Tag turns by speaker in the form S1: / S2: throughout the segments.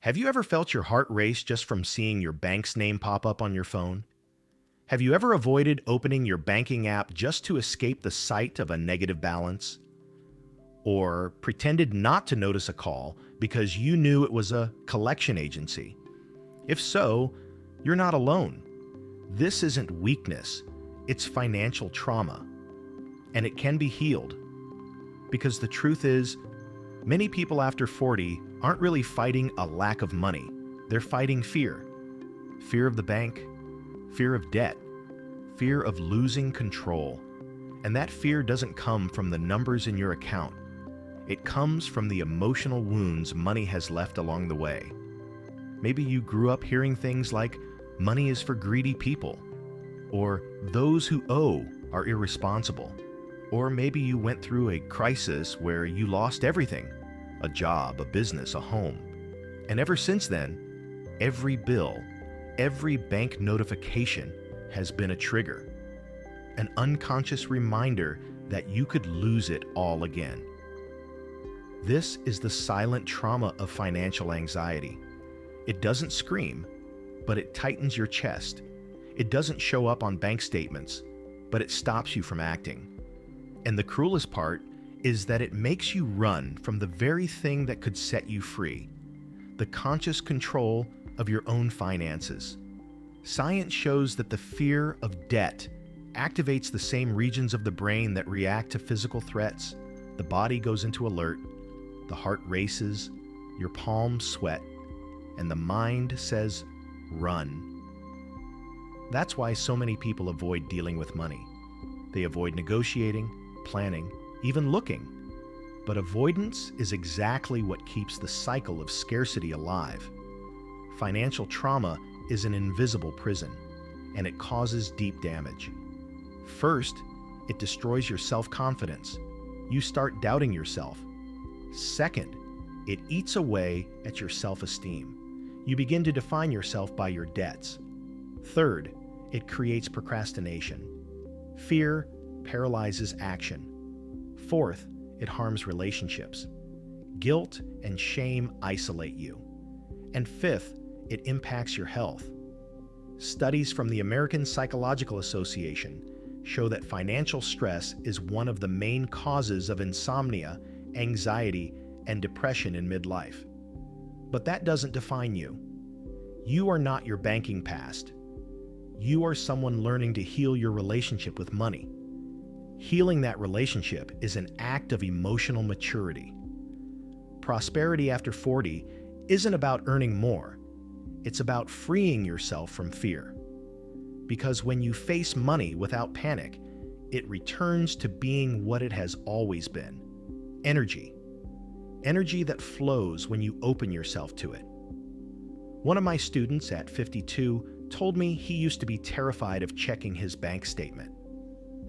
S1: Have you ever felt your heart race just from seeing your bank's name pop up on your phone? Have you ever avoided opening your banking app just to escape the sight of a negative balance? Or pretended not to notice a call because you knew it was a collection agency? If so, you're not alone. This isn't weakness, it's financial trauma. And it can be healed. Because the truth is, many people after 40 aren't really fighting a lack of money. They're fighting fear. Fear of the bank, fear of debt, fear of losing control. And that fear doesn't come from the numbers in your account. It comes from the emotional wounds money has left along the way. Maybe you grew up hearing things like, money is for greedy people, or those who owe are irresponsible. Or maybe you went through a crisis where you lost everything, a job, a business, a home. And ever since then, every bill, every bank notification has been a trigger, an unconscious reminder that you could lose it all again. This is the silent trauma of financial anxiety. It doesn't scream, but it tightens your chest. It doesn't show up on bank statements, but it stops you from acting. And the cruelest part is that it makes you run from the very thing that could set you free, the conscious control of your own finances. Science shows that the fear of debt activates the same regions of the brain that react to physical threats. The body goes into alert, the heart races, your palms sweat, and the mind says, run. That's why so many people avoid dealing with money. They avoid negotiating, planning, even looking. But avoidance is exactly what keeps the cycle of scarcity alive. Financial trauma is an invisible prison, and it causes deep damage. First, it destroys your self-confidence. You start doubting yourself. Second, it eats away at your self-esteem. You begin to define yourself by your debts. Third, it creates procrastination. Fear paralyzes action. Fourth, it harms relationships. Guilt and shame isolate you. And fifth, it impacts your health. Studies from the American Psychological Association show that financial stress is one of the main causes of insomnia, anxiety, and depression in midlife. But that doesn't define you. You are not your banking past. You are someone learning to heal your relationship with money. Healing that relationship is an act of emotional maturity. Prosperity after 40 isn't about earning more. It's about freeing yourself from fear. Because when you face money without panic, it returns to being what it has always been: energy. Energy that flows when you open yourself to it. One of my students at 52 told me he used to be terrified of checking his bank statement.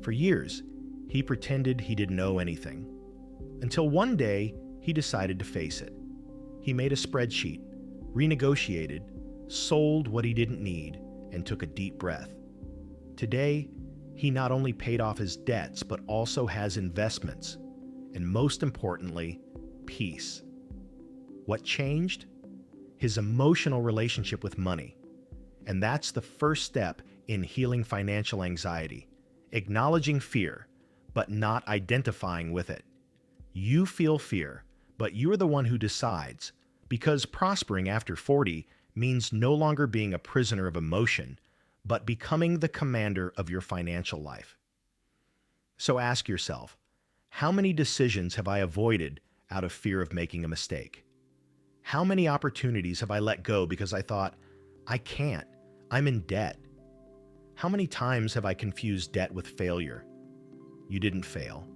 S1: For years, he pretended he didn't know anything. Until one day, he decided to face it. He made a spreadsheet, renegotiated, sold what he didn't need, and took a deep breath. Today, he not only paid off his debts, but also has investments, and most importantly, peace. What changed? His emotional relationship with money. And that's the first step in healing financial anxiety: acknowledging fear, but not identifying with it. You feel fear, but you're the one who decides, because prospering after 40 means no longer being a prisoner of emotion, but becoming the commander of your financial life. So ask yourself, how many decisions have I avoided out of fear of making a mistake? How many opportunities have I let go because I thought, I can't, I'm in debt? How many times have I confused debt with failure? You didn't fail.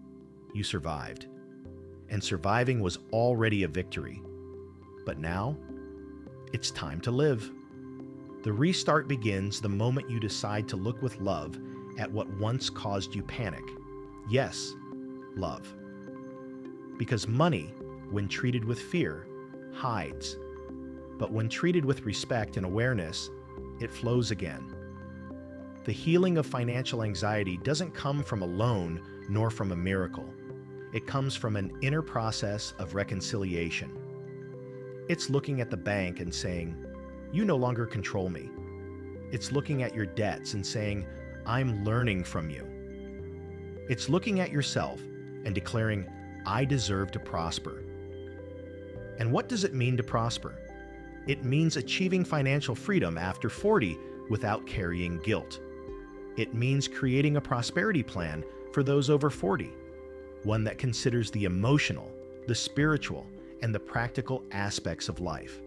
S1: You survived. And surviving was already a victory. But now, it's time to live. The restart begins the moment you decide to look with love at what once caused you panic. Yes, love. Because money, when treated with fear, hides. But when treated with respect and awareness, it flows again. The healing of financial anxiety doesn't come from a loan nor from a miracle. It comes from an inner process of reconciliation. It's looking at the bank and saying, "You no longer control me." It's looking at your debts and saying, "I'm learning from you." It's looking at yourself and declaring, "I deserve to prosper." And what does it mean to prosper? It means achieving financial freedom after 40 without carrying guilt. It means creating a prosperity plan for those over 40, one that considers the emotional, the spiritual, and the practical aspects of life.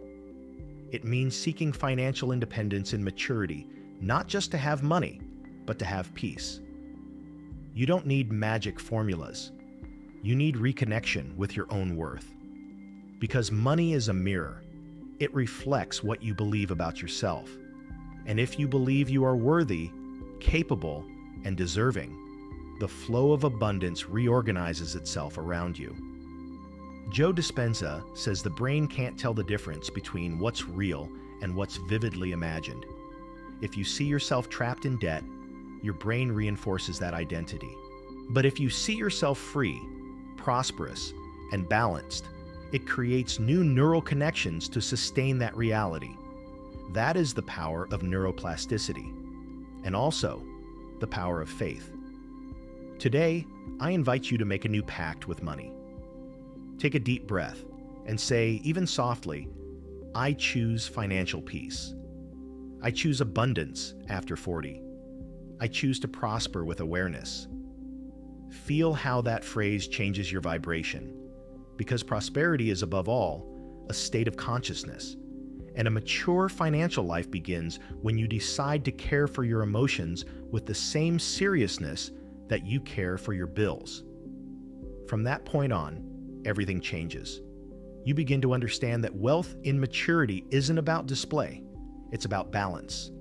S1: It means seeking financial independence and maturity, not just to have money, but to have peace. You don't need magic formulas. You need reconnection with your own worth. Because money is a mirror. It reflects what you believe about yourself. And if you believe you are worthy, capable, and deserving, the flow of abundance reorganizes itself around you. Joe Dispenza says the brain can't tell the difference between what's real and what's vividly imagined. If you see yourself trapped in debt, your brain reinforces that identity. But if you see yourself free, prosperous, and balanced, it creates new neural connections to sustain that reality. That is the power of neuroplasticity, and also the power of faith. Today, I invite you to make a new pact with money. Take a deep breath and say, even softly, "I choose financial peace. I choose abundance after 40. I choose to prosper with awareness." Feel how that phrase changes your vibration, because prosperity is above all a state of consciousness, and a mature financial life begins when you decide to care for your emotions with the same seriousness that you care for your bills. From that point on, everything changes. You begin to understand that wealth in maturity isn't about display, it's about balance.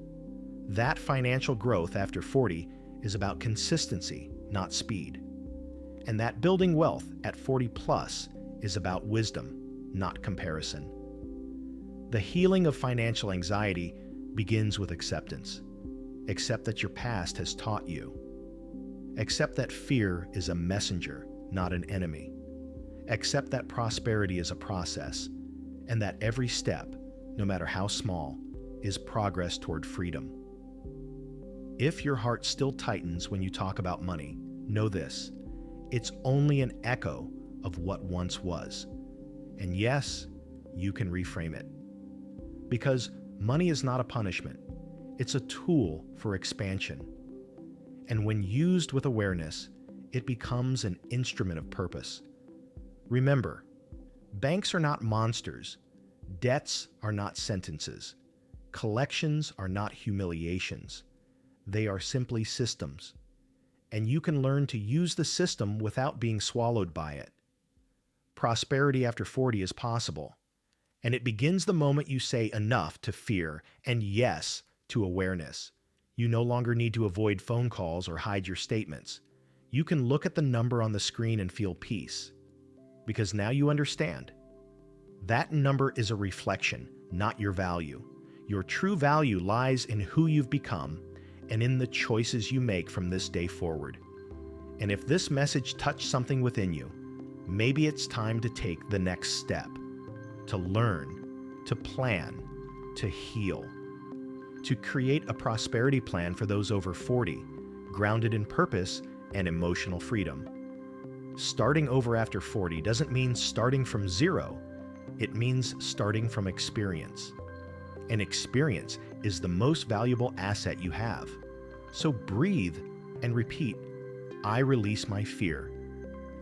S1: That financial growth after 40 is about consistency, not speed. And that building wealth at 40 plus is about wisdom, not comparison. The healing of financial anxiety begins with acceptance. Accept that your past has taught you. Accept that fear is a messenger, not an enemy. Accept that prosperity is a process, and that every step, no matter how small, is progress toward freedom. If your heart still tightens when you talk about money, know this: it's only an echo of what once was. And yes, you can reframe it. Because money is not a punishment, it's a tool for expansion. And when used with awareness, it becomes an instrument of purpose. Remember, banks are not monsters, debts are not sentences, collections are not humiliations. They are simply systems. And you can learn to use the system without being swallowed by it. Prosperity after 40 is possible, and it begins the moment you say enough to fear and yes to awareness. You no longer need to avoid phone calls or hide your statements. You can look at the number on the screen and feel peace, because now you understand. That number is a reflection, not your value. Your true value lies in who you've become and in the choices you make from this day forward. And if this message touched something within you, maybe it's time to take the next step, to learn, to plan, to heal, to create a prosperity plan for those over 40, grounded in purpose and emotional freedom. Starting over after 40 doesn't mean starting from zero. It means starting from experience. And experience is the most valuable asset you have. So breathe and repeat, "I release my fear.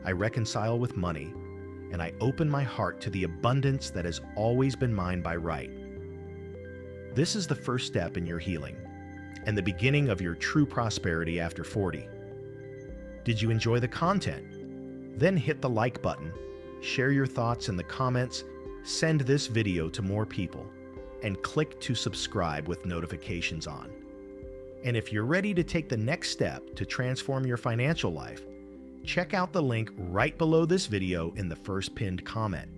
S1: I reconcile with money, and I open my heart to the abundance that has always been mine by right." This is the first step in your healing, and the beginning of your true prosperity after 40. Did you enjoy the content? Then hit the like button, share your thoughts in the comments, send this video to more people, and click to subscribe with notifications on. And if you're ready to take the next step to transform your financial life, check out the link right below this video in the first pinned comment.